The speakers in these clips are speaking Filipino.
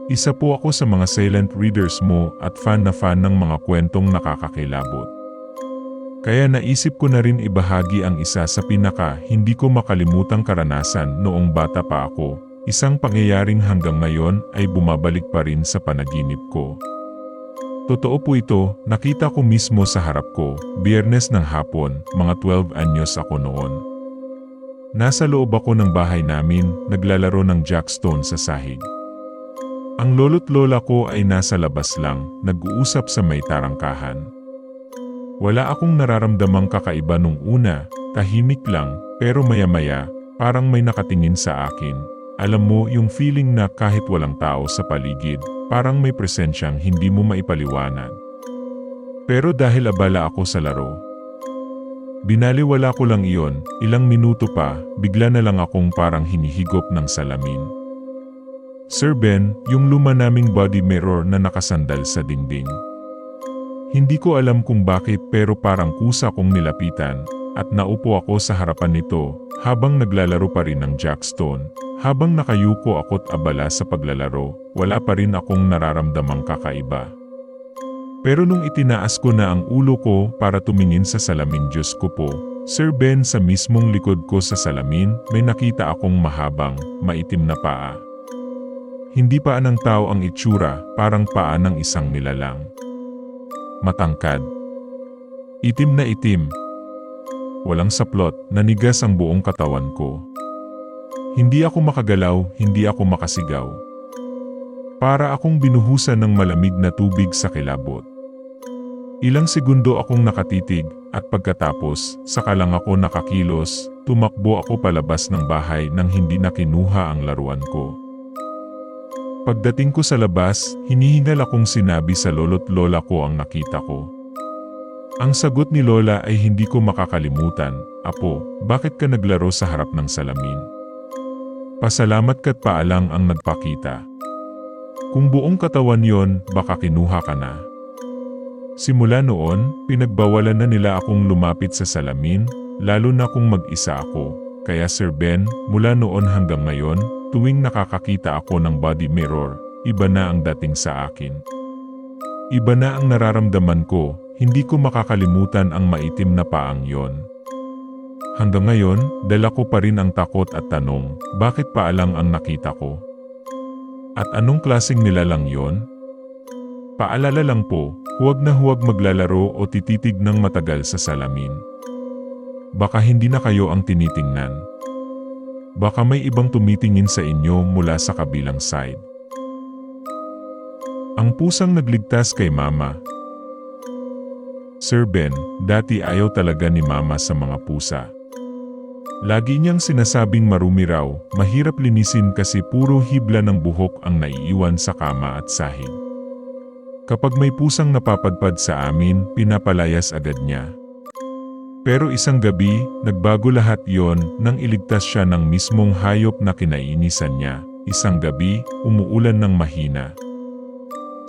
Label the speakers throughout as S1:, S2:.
S1: Isa po ako sa mga silent readers mo at fan na fan ng mga kwentong nakakakilabot. Kaya naisip ko na rin ibahagi ang isa sa hindi ko makalimutang karanasan noong bata pa ako, isang pangyayaring hanggang ngayon ay bumabalik pa rin sa panaginip ko. Totoo po ito, nakita ko mismo sa harap ko, Biyernes ng hapon, mga 12 anyos ako noon. Nasa loob ako ng bahay namin, naglalaro ng jackstone sa sahig. Ang lolo't lola ko ay nasa labas lang, nag-uusap sa may tarangkahan. Wala akong nararamdamang kakaiba nung una, tahimik lang, pero maya-maya, parang may nakatingin sa akin. Alam mo yung feeling na kahit walang tao sa paligid, parang may presensyang hindi mo maipaliwanag. Pero dahil abala ako sa laro, binaliwala ko lang iyon, ilang minuto pa, bigla na lang akong parang hinihigop ng salamin. Sir Ben, yung luma naming body mirror na nakasandal sa dingding. Hindi ko alam kung bakit pero parang kusa kong nilapitan, at naupo ako sa harapan nito, habang naglalaro pa rin ng jackstone. Habang nakayuko ako't abala sa paglalaro, wala pa rin akong nararamdamang kakaiba. Pero nung itinaas ko na ang ulo ko para tumingin sa salamin, Diyos ko po, Sir Ben, sa mismong likod ko sa salamin, may nakita akong mahabang, maitim na paa. Hindi paa ng tao ang itsura, parang paa ng isang nilalang. Matangkad. Itim na itim. Walang saplot, nanigas ang buong katawan ko. Hindi ako makagalaw, hindi ako makasigaw. Para akong binuhusan ng malamig na tubig sa kilabot. Ilang segundo akong nakatitig, at pagkatapos, saka lang ako nakakilos, tumakbo ako palabas ng bahay nang hindi na kinuha ang laruan ko. Pagdating ko sa labas, hinihingal akong sinabi sa lolo't lola ko ang nakita ko. Ang sagot ni lola ay hindi ko makakalimutan, Apo, bakit ka naglaro sa harap ng salamin? Pasalamat ka't paalang ang nagpakita. Kung buong katawan yon, baka kinuha ka na. Simula noon, pinagbawalan na nila akong lumapit sa salamin, lalo na kung mag-isa ako. Kaya Sir Ben, mula noon hanggang ngayon, tuwing nakakakita ako ng body mirror, iba na ang dating sa akin. Iba na ang nararamdaman ko, hindi ko makakalimutan ang maitim na paang yon. Hanggang ngayon, dala ko pa rin ang takot at tanong, bakit paalang ang nakita ko? At anong klaseng nilalang yon? Paalala lang po, huwag na huwag maglalaro o tititig ng matagal sa salamin. Baka hindi na kayo ang tinitingnan. Baka may ibang tumitingin sa inyo mula sa kabilang side. Ang pusang nagligtas kay Mama. Sir Ben, dati ayaw talaga ni Mama sa mga pusa. Lagi niyang sinasabing marumi raw, mahirap linisin kasi puro hibla ng buhok ang naiiwan sa kama at sahig. Kapag may pusang napapadpad sa amin, pinapalayas agad niya. Pero isang gabi, nagbago lahat yon nang iligtas siya ng mismong hayop na kinainisan niya. Isang gabi, umuulan ng mahina.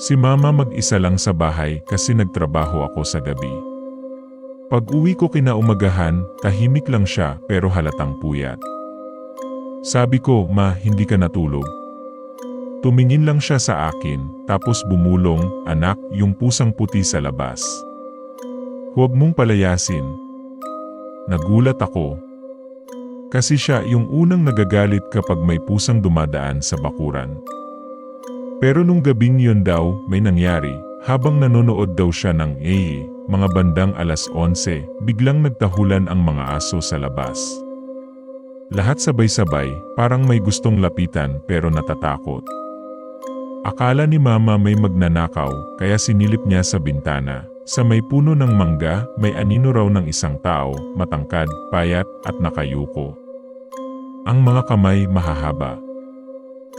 S1: Si Mama mag-isa lang sa bahay kasi nagtrabaho ako sa gabi. Pag-uwi ko kinaumagahan, tahimik lang siya pero halatang puyat. Sabi ko, Ma, hindi ka natulog. Tumingin lang siya sa akin, tapos bumulong, Anak, yung pusang puti sa labas. Huwag mong palayasin. Nagulat ako. Kasi siya yung unang nagagalit kapag may pusang dumadaan sa bakuran. Pero nung gabing yun daw, may nangyari. Habang nanonood daw siya ng mga bandang 11:00, biglang nagtahulan ang mga aso sa labas. Lahat sabay-sabay, parang may gustong lapitan pero natatakot. Akala ni Mama may magnanakaw, kaya sinilip niya sa bintana. Sa may puno ng mangga, may anino raw ng isang tao, matangkad, payat, at nakayuko. Ang mga kamay mahahaba.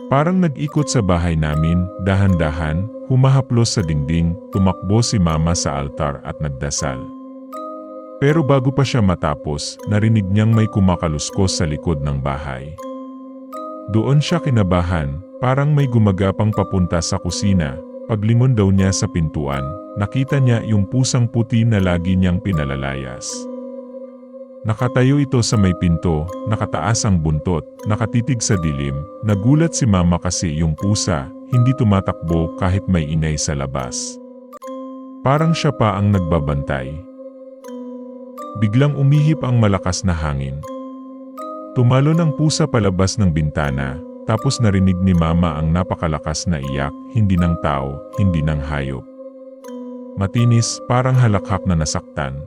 S1: Parang nag-ikot sa bahay namin, dahan-dahan, humahaplos sa dingding, tumakbo si Mama sa altar at nagdasal. Pero bago pa siya matapos, narinig niyang may kumakaluskos sa likod ng bahay. Doon siya kinabahan, parang may gumagapang papunta sa kusina. Paglingon daw niya sa pintuan, nakita niya yung pusang puti na lagi niyang pinalalayas. Nakatayo ito sa may pinto, nakataas ang buntot, nakatitig sa dilim. Nagulat si Mama kasi yung pusa, hindi tumatakbo kahit may ingay sa labas. Parang siya pa ang nagbabantay. Biglang umihip ang malakas na hangin. Tumalo ng pusa palabas ng bintana, tapos narinig ni Mama ang napakalakas na iyak, hindi ng tao, hindi ng hayop. Matinis, parang halakhak na nasaktan.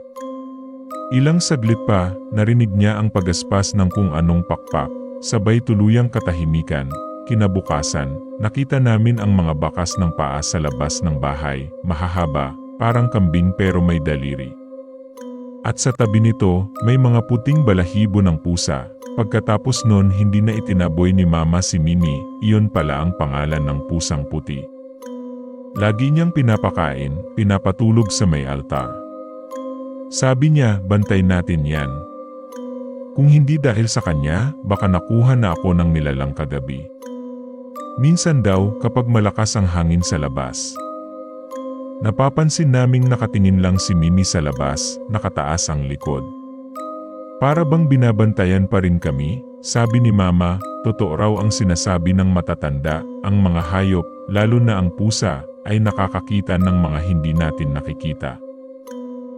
S1: Ilang saglit pa, narinig niya ang pagaspas ng kung anong pakpak, sabay tuluyang katahimikan. Kinabukasan, nakita namin ang mga bakas ng paa sa labas ng bahay, mahahaba, parang kambing pero may daliri. At sa tabi nito, may mga puting balahibo ng pusa. Pagkatapos nun hindi na itinaboy ni Mama si Mimi, iyon pala ang pangalan ng pusang puti. Lagi niyang pinapakain, pinapatulog sa may altar. Sabi niya, bantay natin yan. Kung hindi dahil sa kanya, baka nakuha na ako ng nilalang kagabi. Minsan daw, kapag malakas ang hangin sa labas. Napapansin naming nakatingin lang si Mimi sa labas, nakataas ang likod. Para bang binabantayan pa rin kami, sabi ni Mama, totoo raw ang sinasabi ng matatanda, ang mga hayop, lalo na ang pusa, ay nakakakita ng mga hindi natin nakikita.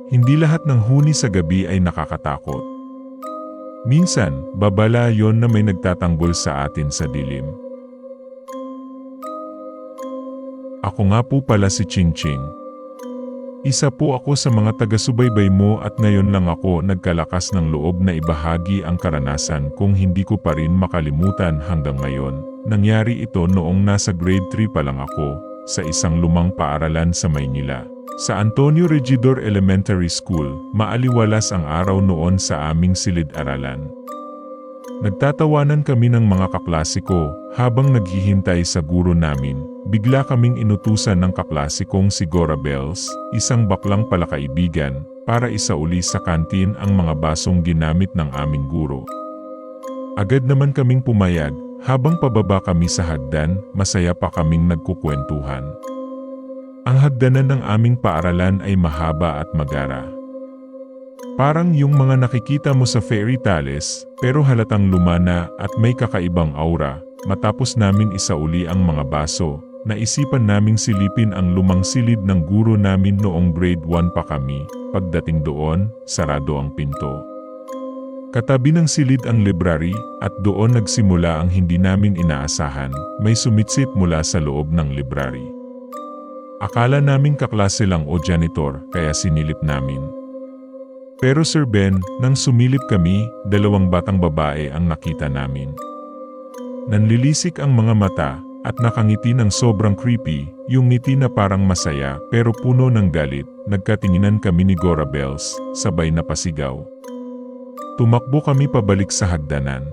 S1: Hindi lahat ng huni sa gabi ay nakakatakot. Minsan, babala yon na may nagtatanggol sa atin sa dilim. Ako nga po pala si Ching Ching. Isa po ako sa mga taga-subaybay mo at ngayon lang ako nagkalakas ng loob na ibahagi ang karanasan kung hindi ko pa rin makalimutan hanggang ngayon. Nangyari ito noong nasa grade 3 pa lang ako, sa isang lumang paaralan sa Maynila. Sa Antonio Regidor Elementary School, maaliwalas ang araw noon sa aming silid-aralan. Nagtatawanan kami ng mga kaklase ko, habang naghihintay sa guro namin. Bigla kaming inutusan ng kaklase kong si Gora Bells, isang baklang palakaibigan, para isauli sa kantin ang mga basong ginamit ng aming guro. Agad naman kaming pumayag, habang pababa kami sa hagdan, masaya pa kaming nagkukwentuhan. Ang hagdanan ng aming paaralan ay mahaba at magara. Parang yung mga nakikita mo sa fairy tales, pero halatang lumana at may kakaibang aura. Matapos namin isauli ang mga baso, naisipan naming silipin ang lumang silid ng guro namin noong grade 1 pa kami. Pagdating doon, sarado ang pinto. Katabi ng silid ang library, at doon nagsimula ang hindi namin inaasahan. May sumitsit mula sa loob ng library. Akala naming kaklase lang o janitor, kaya sinilip namin. Pero Sir Ben, nang sumilip kami, 2 batang babae ang nakita namin. Nanlilisik ang mga mata, at nakangiti ng sobrang creepy, yung ngiti na parang masaya pero puno ng galit. Nagkatinginan kami ni Gora Bells, sabay na pasigaw. Tumakbo kami pabalik sa hagdanan.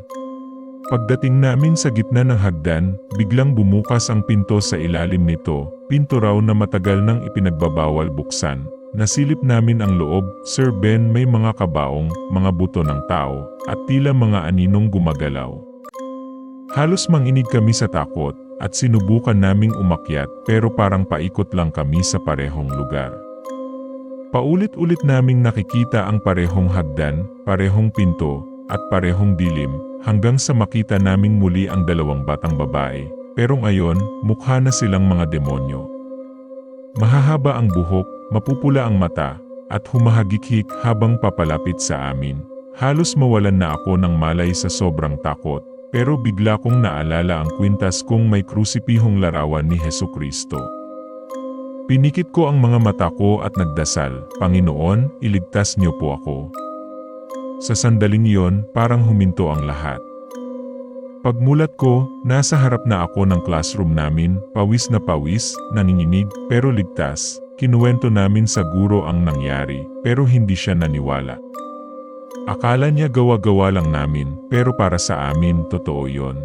S1: Pagdating namin sa gitna ng hagdan, biglang bumukas ang pinto sa ilalim nito, pinto raw na matagal nang ipinagbabawal buksan. Nasilip namin ang loob, Sir Ben, may mga kabaong, mga buto ng tao, at tila mga aninong gumagalaw. Halos manginig kami sa takot, at sinubukan naming umakyat pero parang paikot lang kami sa parehong lugar. Paulit-ulit naming nakikita ang parehong hagdan, parehong pinto, at parehong dilim, hanggang sa makita naming muli ang 2 batang babae, pero ngayon, mukha na silang mga demonyo. Mahahaba ang buhok, mapupula ang mata, at humahagik-hik habang papalapit sa amin. Halos mawalan na ako ng malay sa sobrang takot, pero bigla kong naalala ang kwintas kong may krusipihong larawan ni Hesukristo. Pinikit ko ang mga mata ko at nagdasal, Panginoon, iligtas niyo po ako. Sa sandaling iyon, parang huminto ang lahat. Pagmulat ko, nasa harap na ako ng classroom namin, pawis na pawis, nanginginig, pero ligtas. Kinuwento namin sa guro ang nangyari, pero hindi siya naniwala. Akala niya gawa-gawa lang namin, pero para sa amin, totoo yon.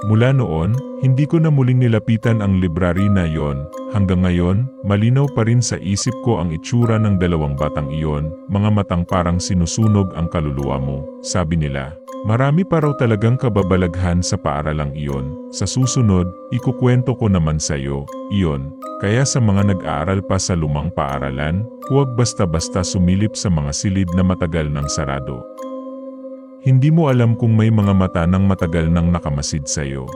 S1: Mula noon, hindi ko na muling nilapitan ang library na yon. Hanggang ngayon, malinaw pa rin sa isip ko ang itsura ng 2 batang iyon, mga matang parang sinusunog ang kaluluwa mo, sabi nila. Marami pa raw talagang kababalaghan sa paaralang iyon. Sa susunod, ikukwento ko naman sa iyo, iyon. Kaya sa mga nag-aaral pa sa lumang paaralan, huwag basta-basta sumilip sa mga silid na matagal nang sarado. Hindi mo alam kung may mga mata nang matagal nang nakamasid sa iyo.